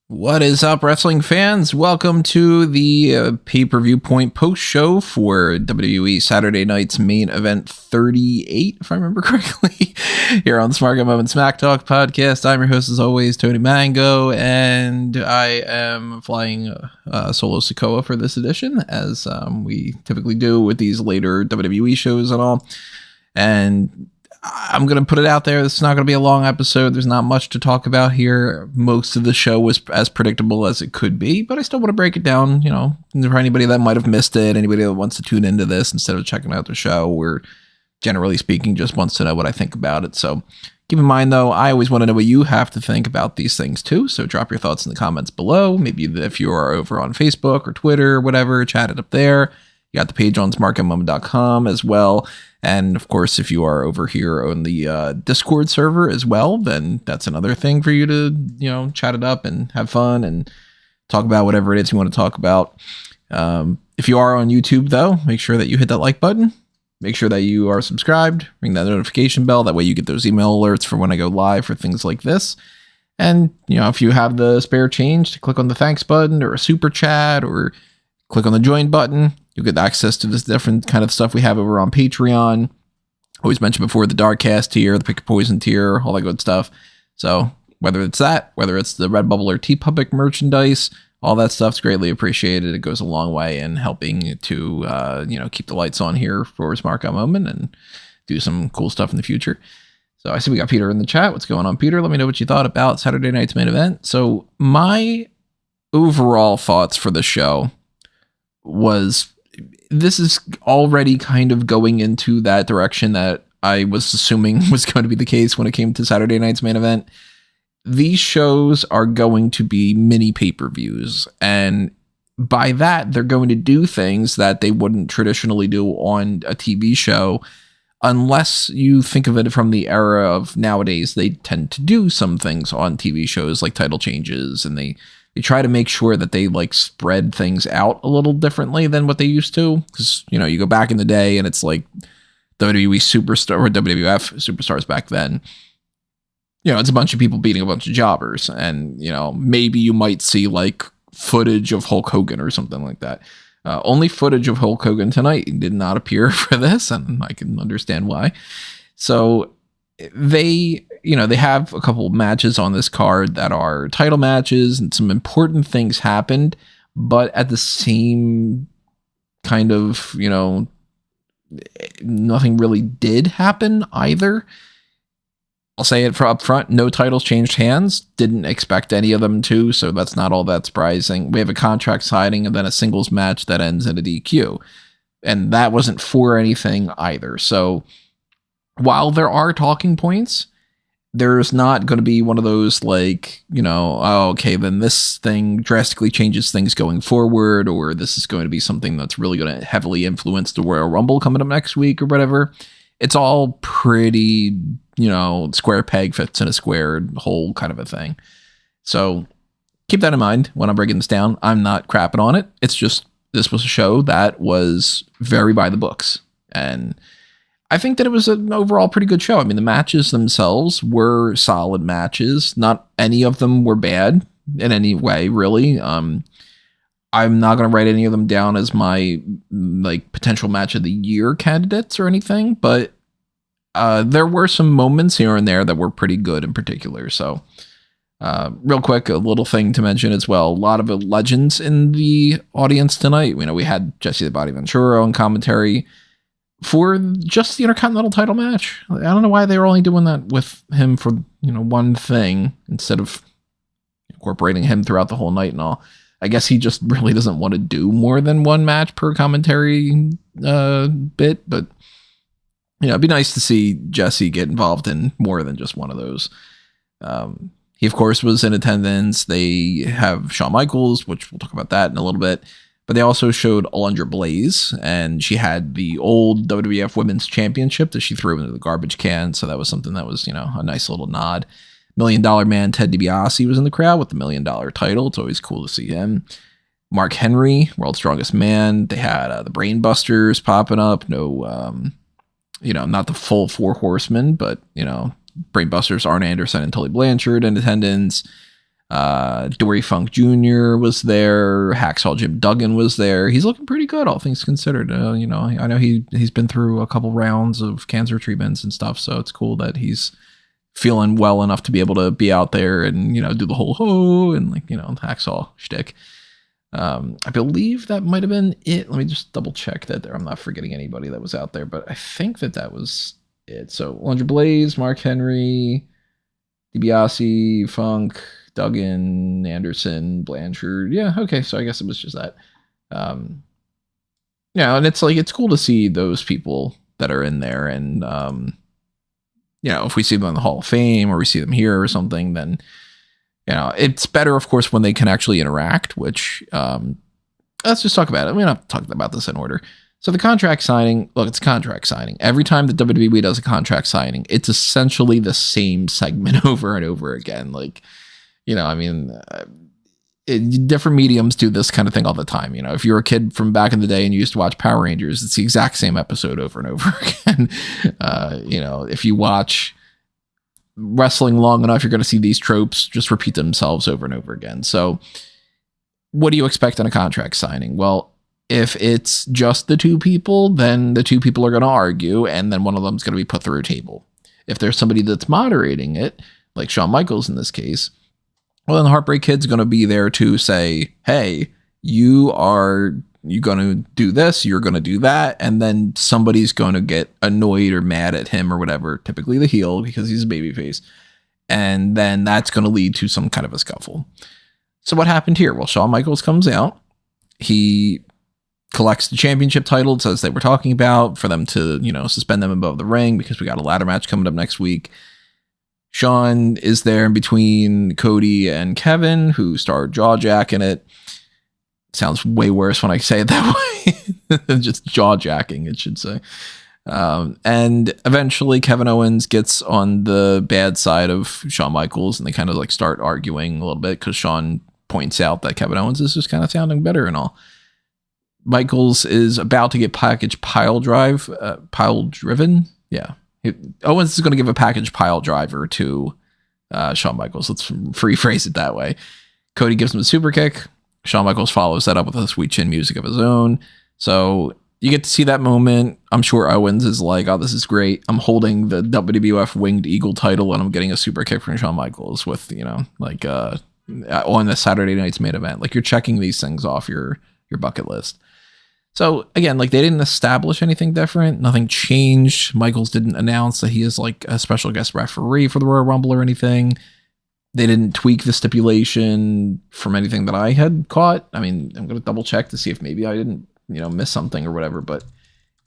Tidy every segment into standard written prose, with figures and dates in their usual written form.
What is up, wrestling fans? Welcome to the Pay-Per-Viewpoint post show for WWE Saturday Night's Main Event 38, if I remember correctly, here on the Smark Smack Talk podcast. I'm your host, as always, Tony Mango, and I am flying solo Sokoa for this edition, as we typically do with these later WWE shows and all. And I'm going to put it out there. This is not going to be a long episode. There's not much to talk about here. Most of the show was as predictable as it could be, but I still want to break it down, for anybody that might have missed it, anybody that wants to tune into this instead of checking out the show, or generally speaking, just wants to know what I think about it. So keep in mind, though, I always want to know what you have to think about these things, too. So drop your thoughts in the comments below. Maybe if you are over on Facebook or Twitter or whatever, chat it up there. You got the page on smarkmoment.com as well. And of course, if you are over here on the Discord server as well, then that's another thing for you to, chat it up and have fun and talk about whatever it is you want to talk about. If you are on YouTube, though, make sure that you hit that like button. Make sure that you are subscribed. Ring that notification bell. That way you get those email alerts for when I go live for things like this. And, if you have the spare change to click on the thanks button or a super chat or click on the join button, you'll get access to this different kind of stuff we have over on Patreon. Always mentioned before, the Darkcast tier, the Pick Your Poison tier, all that good stuff. So whether it's that, whether it's the Redbubble or TeePublic merchandise, all that stuff's greatly appreciated. It goes a long way in helping to, keep the lights on here for Smark Moment and do some cool stuff in the future. So I see we got Peter in the chat. What's going on, Peter? Let me know what you thought about Saturday night's main event. So my overall thoughts for the show was, this is already kind of going into that direction that I was assuming was going to be the case when it came to Saturday night's main event. These shows are going to be mini pay-per-views, and by that, they're going to do things that they wouldn't traditionally do on a TV show, unless you think of it from the era of nowadays. They tend to do some things on TV shows like title changes, and they try to make sure that they spread things out a little differently than what they used to. Because, you go back in the day and it's like WWE superstar or WWF superstars back then. It's a bunch of people beating a bunch of jobbers. And, maybe you might see footage of Hulk Hogan or something like that. Only footage of Hulk Hogan tonight did not appear for this, and I can understand why. So they have a couple of matches on this card that are title matches, and some important things happened, but at the same kind of, nothing really did happen either. I'll say it up front, no titles changed hands. Didn't expect any of them to, so that's not all that surprising. We have a contract signing and then a singles match that ends in a DQ, and that wasn't for anything either. So while there are talking points, there's not going to be one of those okay, then this thing drastically changes things going forward, or this is going to be something that's really going to heavily influence the Royal Rumble coming up next week or whatever. It's all pretty, square peg fits in a square hole kind of a thing. So keep that in mind when I'm breaking this down. I'm not crapping on it. It's just, this was a show that was very by the books, and I think that it was an overall pretty good show. I mean, the matches themselves were solid matches. Not any of them were bad in any way, really. I'm not going to write any of them down as my potential match of the year candidates or anything, but there were some moments here and there that were pretty good in particular. So real quick, a little thing to mention as well. A lot of legends in the audience tonight. We had Jesse the Body Ventura on commentary for just the Intercontinental title match. I don't know why they were only doing that with him for, one thing instead of incorporating him throughout the whole night and all. I guess he just really doesn't want to do more than one match per commentary bit, but it'd be nice to see Jesse get involved in more than just one of those. He, of course, was in attendance. They have Shawn Michaels, which we'll talk about that in a little bit. But they also showed Alundra Blaze, and she had the old WWF Women's Championship that she threw into the garbage can. So that was something that was, a nice little nod. $1 Million Man Ted DiBiase was in the crowd with the $1 Million title. It's always cool to see him. Mark Henry, World's Strongest Man. They had the Brain Busters popping up. No, not the full Four Horsemen, but, Brain Busters, Arn Anderson and Tully Blanchard in attendance. Dory Funk Jr. was there. Hacksaw Jim Duggan was there. He's looking pretty good, all things considered. You know, I know he's been through a couple rounds of cancer treatments and stuff, so it's cool that he's feeling well enough to be able to be out there and, you know, do the whole ho and, like, you know, hacksaw shtick. I believe that might have been it. Let me just double check that I'm not forgetting anybody that was out there, but I think that was it. So Alundra Blaze, Mark Henry, DiBiase, Funk, Duggan, Anderson, Blanchard. Yeah, okay, so I guess it was just that. Yeah, and it's like, it's cool to see those people that are in there, and you know, if we see them in the Hall of Fame or we see them here or something, then, you know, it's better, of course, when they can actually interact, which let's just talk about it. We're not talking about this in order. So the contract signing, look, it's a contract signing. Every time the WWE does a contract signing, it's essentially the same segment over and over again. Like, you know, I mean, different mediums do this kind of thing all the time. You know, if you're a kid from back in the day and you used to watch Power Rangers, it's the exact same episode over and over again. You know, if you watch wrestling long enough, you're going to see these tropes just repeat themselves over and over again. So what do you expect in a contract signing? Well, if it's just the two people, then the two people are going to argue, and then one of them is going to be put through a table. If there's somebody that's moderating it, like Shawn Michaels in this case, well, then the Heartbreak Kid's going to be there to say, hey, you going to do this, you're going to do that, and then somebody's going to get annoyed or mad at him or whatever, typically the heel because he's a babyface, and then that's going to lead to some kind of a scuffle. So what happened here? Well, Shawn Michaels comes out, he collects the championship title, as they were talking about, for them to, you know, suspend them above the ring because we got a ladder match coming up next week. Shawn is there in between Cody and Kevin, who starred jaw-jacking it. Sounds way worse when I say it that way. Just jaw-jacking, it should say. And eventually Kevin Owens gets on the bad side of Shawn Michaels, and they kind of like start arguing a little bit because Shawn points out that Kevin Owens is just kind of sounding better and all. Michaels is about to get package pile driven. Yeah. Owens is going to give a package pile driver to Shawn Michaels. Let's rephrase it that way. Cody gives him a super kick. Shawn Michaels follows that up with a sweet chin music of his own. So you get to see that moment. I'm sure Owens is like, oh, this is great. I'm holding the WWF Winged Eagle title and I'm getting a super kick from Shawn Michaels with, you know, like on the Saturday night's main event. Like, you're checking these things off your bucket list. So again, like, they didn't establish anything different. Nothing changed. Michaels didn't announce that he is like a special guest referee for the Royal Rumble or anything. They didn't tweak the stipulation from anything that I had caught. I mean, I'm going to double check to see if maybe I didn't, you know, miss something or whatever, but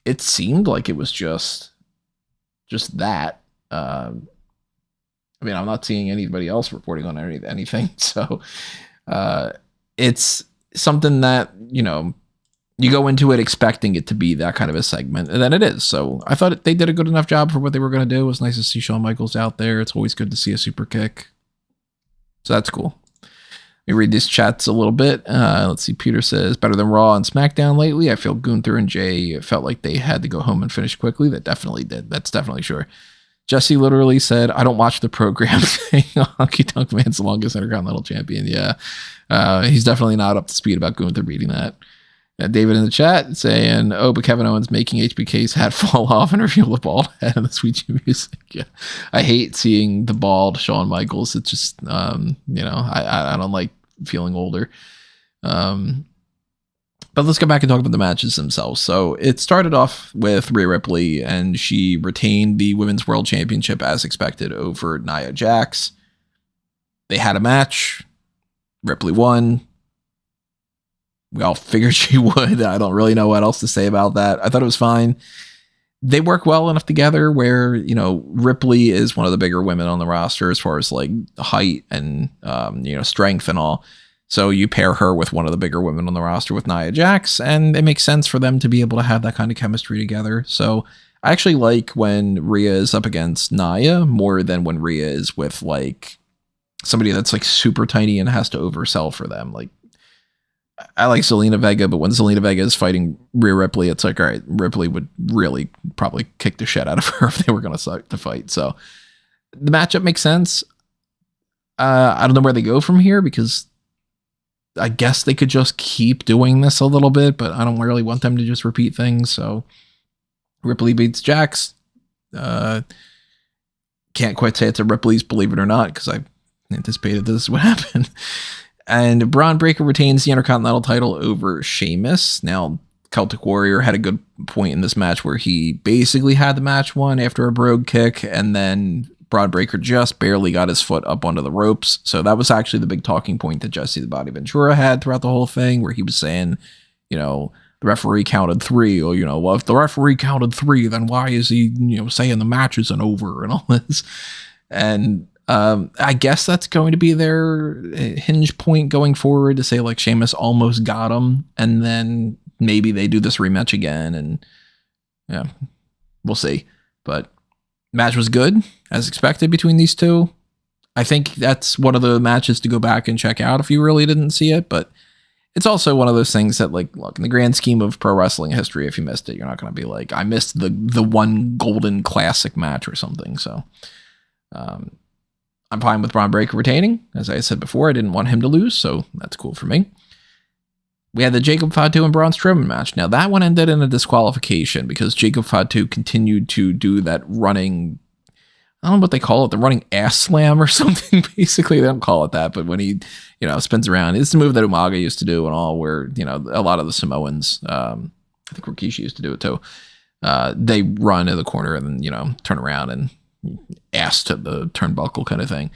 it seemed like it was just that. I mean, I'm not seeing anybody else reporting on anything. So it's something that, you know, you go into it expecting it to be that kind of a segment, and then it is. So I thought they did a good enough job for what they were going to do. It was nice to see Shawn Michaels out there. It's always good to see a super kick. So that's cool. Let me read these chats a little bit. Let's see. Peter says, better than Raw and SmackDown lately. I feel Gunther and Jay felt like they had to go home and finish quickly. That definitely did. That's definitely sure. Jesse literally said, I don't watch the program saying Honky Tonk Man's the longest Intercontinental champion. Yeah. He's definitely not up to speed about Gunther beating that. David in the chat saying, oh, but Kevin Owens making HBK's hat fall off and reveal the bald head in the sweet chin music. Yeah. I hate seeing the bald Shawn Michaels. It's just, you know, I don't like feeling older. But let's go back and talk about the matches themselves. So it started off with Rhea Ripley, and she retained the Women's World Championship as expected over Nia Jax. They had a match. Ripley won. We all figured she would. I don't really know what else to say about that. I thought it was fine. They work well enough together where, you know, Ripley is one of the bigger women on the roster as far as like height and, you know, strength and all. So you pair her with one of the bigger women on the roster with Nia Jax, and it makes sense for them to be able to have that kind of chemistry together. So I actually like when Rhea is up against Nia more than when Rhea is with like somebody that's like super tiny and has to oversell for them. Like, I like Zelina Vega, but when Zelina Vega is fighting Rhea Ripley, it's like, all right, Ripley would really probably kick the shit out of her if they were going to start the fight. So the matchup makes sense. I don't know where they go from here, because I guess they could just keep doing this a little bit, but I don't really want them to just repeat things. So Ripley beats Jax. Can't quite say it's a Ripley's, believe it or not, because I anticipated this would happen. And Braun Breaker retains the Intercontinental title over Sheamus. Now, Celtic Warrior had a good point in this match where he basically had the match won after a brogue kick, and then Braun Breaker just barely got his foot up onto the ropes. So that was actually the big talking point that Jesse the Body Ventura had throughout the whole thing, where he was saying, the referee counted 3, or, well, if the referee counted 3, then why is he, saying the match isn't over and all this? And I guess that's going to be their hinge point going forward, to say like Sheamus almost got him, and then maybe they do this rematch again, and yeah, we'll see. But match was good, as expected, between these two. I think that's one of the matches to go back and check out if you really didn't see it, but it's also one of those things that, like, look, in the grand scheme of pro wrestling history, if you missed it, you're not going to be like, I missed the one golden classic match or something. So I'm fine with Braun Breaker retaining. As I said before, I didn't want him to lose, so that's cool for me. We had the Jacob Fatu and Braun Strowman match. Now, that one ended in a disqualification because Jacob Fatu continued to do that running, I don't know what they call it, the running ass slam or something. Basically, they don't call it that, but when he, spins around, it's the move that Umaga used to do and all, where, a lot of the Samoans, I think Rikishi used to do it too. They run in the corner and then, turn around and ass to the turnbuckle kind of thing.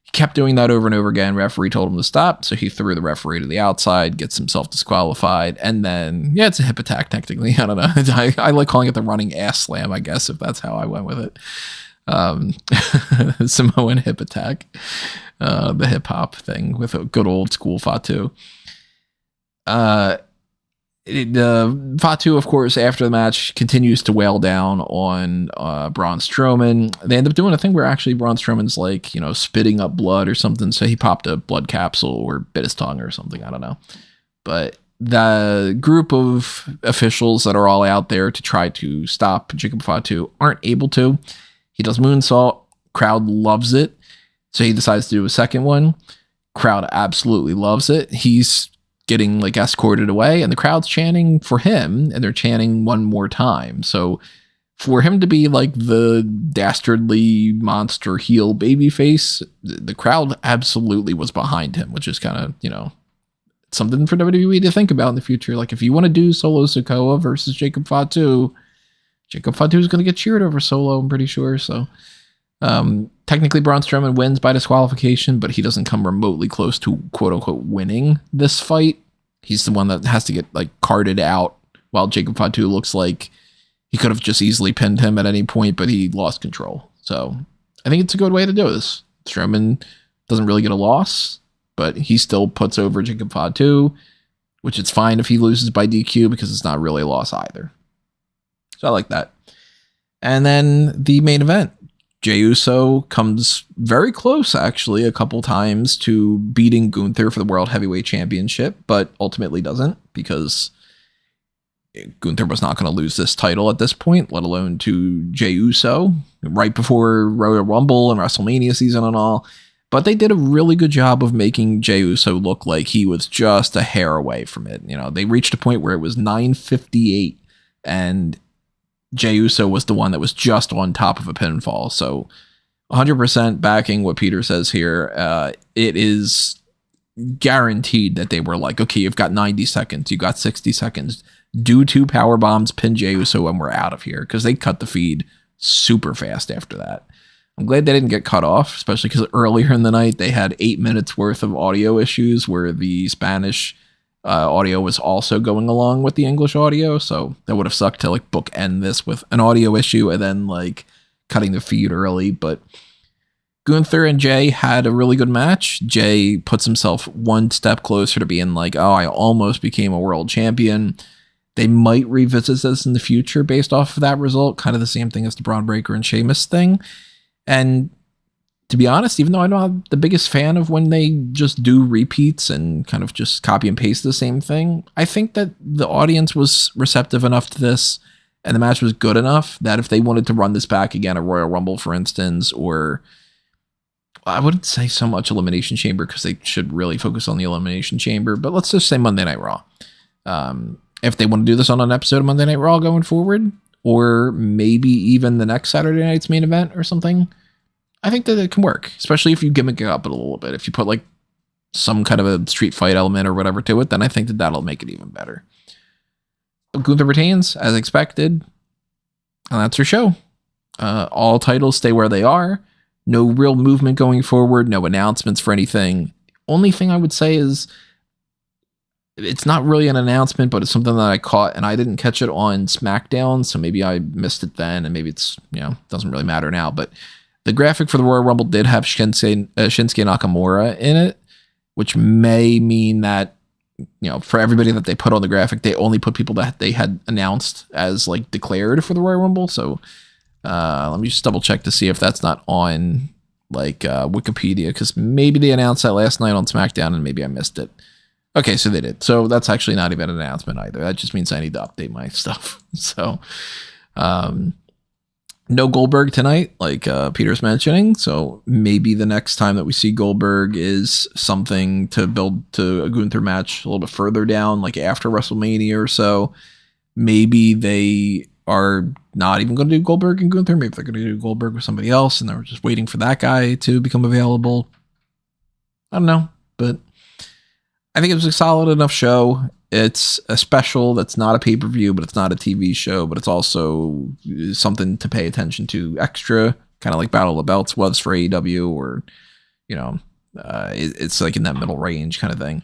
He kept doing that over and over again. Referee told him to stop, so he threw the referee to the outside, gets himself disqualified, and then, it's a hip attack technically. I don't know. I like calling it the running ass slam, I guess, if that's how I went with it. Samoan hip attack, the hip hop thing with a good old school Fatu. Fatu, of course, after the match, continues to wail down on Braun Strowman. They end up doing a thing where actually Braun Strowman's like, spitting up blood or something. So he popped a blood capsule or bit his tongue or something. I don't know. But the group of officials that are all out there to try to stop Jacob Fatu aren't able to. He does moonsault. Crowd loves it. So he decides to do a second one. Crowd absolutely loves it. He's getting like escorted away, and the crowd's chanting for him, and they're chanting one more time. So for him to be like the dastardly monster heel babyface, the crowd absolutely was behind him, which is kind of, something for WWE to think about in the future. Like, if you want to do Solo Sikoa versus Jacob Fatu is going to get cheered over Solo, I'm pretty sure. So technically Braun Strowman wins by disqualification, but he doesn't come remotely close to quote unquote winning this fight. He's the one that has to get like carted out, while Jacob Fatu looks like he could have just easily pinned him at any point, but he lost control. So I think it's a good way to do this. Strowman doesn't really get a loss, but he still puts over Jacob Fatu, which it's fine if he loses by DQ because it's not really a loss either. So I like that. And then the main event. Jey Uso comes very close, actually, a couple times to beating Gunther for the World Heavyweight Championship, but ultimately doesn't, because Gunther was not going to lose this title at this point, let alone to Jey Uso, right before Royal Rumble and WrestleMania season and all. But they did a really good job of making Jey Uso look like he was just a hair away from it. They reached a point where it was 9:58, and Jey Uso was the one that was just on top of a pinfall. So 100% backing what Peter says here. It is guaranteed that they were like, okay, you've got 90 seconds. You got 60 seconds. Do 2 power bombs, pin Jey Uso, and we're out of here. Because they cut the feed super fast after that. I'm glad they didn't get cut off, especially because earlier in the night they had 8 minutes worth of audio issues where the Spanish audio was also going along with the English audio, so that would have sucked to like bookend this with an audio issue and then like cutting the feed early. But Gunther and Jey had a really good match. Jey puts himself one step closer to being like, oh, I almost became a world champion. They might revisit this in the future based off of that result, kind of the same thing as the Braun Breaker and Sheamus thing. And to be honest, even though I'm not the biggest fan of when they just do repeats and kind of just copy and paste the same thing, I think that the audience was receptive enough to this and the match was good enough that if they wanted to run this back again at Royal Rumble, for instance, or I wouldn't say so much Elimination Chamber because they should really focus on the Elimination Chamber, but let's just say Monday Night Raw. If they want to do this on an episode of Monday Night Raw going forward, or maybe even the next Saturday night's main event or something, I think that it can work, especially if you gimmick it up a little bit. If you put like some kind of a street fight element or whatever to it, then I think that that'll make it even better. But Gunther retains, as expected, and that's your show. All titles stay where they are. No real movement going forward. No announcements for anything. Only thing I would say is it's not really an announcement, but it's something that I caught, and I didn't catch it on SmackDown, so maybe I missed it then, and maybe it's, doesn't really matter now. But the graphic for the Royal Rumble did have Shinsuke Nakamura in it, which may mean that, for everybody that they put on the graphic, they only put people that they had announced as like declared for the Royal Rumble. So let me just double check to see if that's not on like Wikipedia, because maybe they announced that last night on SmackDown and maybe I missed it. Okay, so they did. So that's actually not even an announcement either. That just means I need to update my stuff. So no Goldberg tonight, like Peter's mentioning. So maybe the next time that we see Goldberg is something to build to a Gunther match a little bit further down, like after WrestleMania or so. Maybe they are not even going to do Goldberg and Gunther. Maybe they're going to do Goldberg with somebody else and they're just waiting for that guy to become available. I don't know, but I think it was a solid enough show. It's a special that's not a pay-per-view, but it's not a TV show, but it's also something to pay attention to extra, kind of like Battle of the Belts was for AEW, or, it's like in that middle range kind of thing.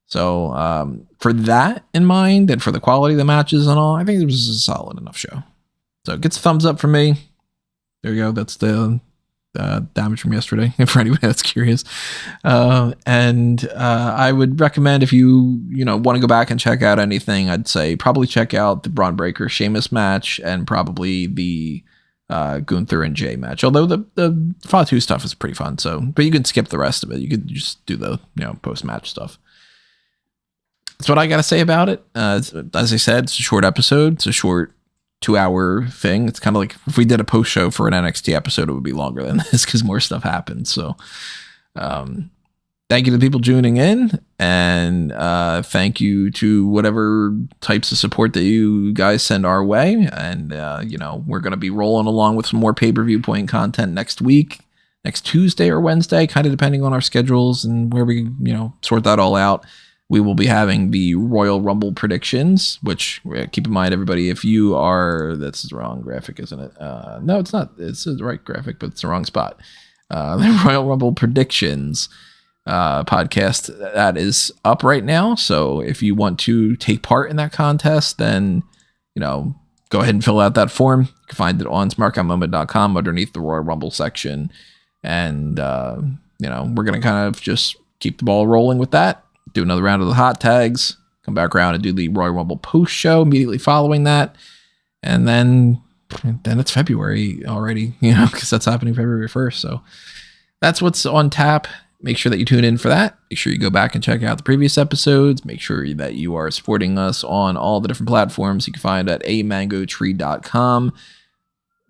So for that in mind, and for the quality of the matches and all, I think it was a solid enough show. So it gets a thumbs up from me. There you go. That's the damage from yesterday, for anybody that's curious. And I would recommend, if you want to go back and check out anything, I'd say probably check out the Braun Breaker Sheamus match and probably the Gunther and Jay match. Although the Fatu stuff is pretty fun. But you can skip the rest of it. You could just do the post-match stuff. That's what I got to say about it. As I said, it's a short episode. It's a short 2-hour thing. It's kind of like if we did a post show for an NXT episode, it would be longer than this because more stuff happens. So thank you to the people tuning in, and thank you to whatever types of support that you guys send our way. And we're going to be rolling along with some more pay-per-view-point content next week, next Tuesday or Wednesday, kind of depending on our schedules and where we sort that all out. We will be having the Royal Rumble predictions, which keep in mind, everybody, if you are, that's the wrong graphic, isn't it? No, it's not. It's the right graphic, but it's the wrong spot. The Royal Rumble predictions podcast that is up right now. So if you want to take part in that contest, then, go ahead and fill out that form. You can find it on smarkmoment.com underneath the Royal Rumble section. And, we're going to kind of just keep the ball rolling with that. Do another round of the hot tags, come back around and do the Royal Rumble post show immediately following that. And then it's February already, because that's happening February 1st. So that's what's on tap. Make sure that you tune in for that. Make sure you go back and check out the previous episodes. Make sure that you are supporting us on all the different platforms you can find at amangotree.com.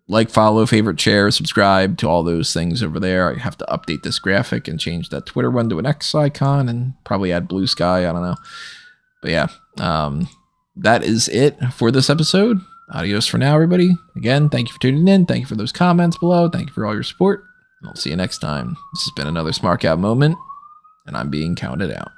Like, follow, favorite, share, subscribe to all those things over there. I have to update this graphic and change that Twitter one to an X icon and probably add blue sky. I don't know. But yeah, that is it for this episode. Adios for now, everybody. Again, thank you for tuning in. Thank you for those comments below. Thank you for all your support. And I'll see you next time. This has been another Smark Out moment, and I'm being counted out.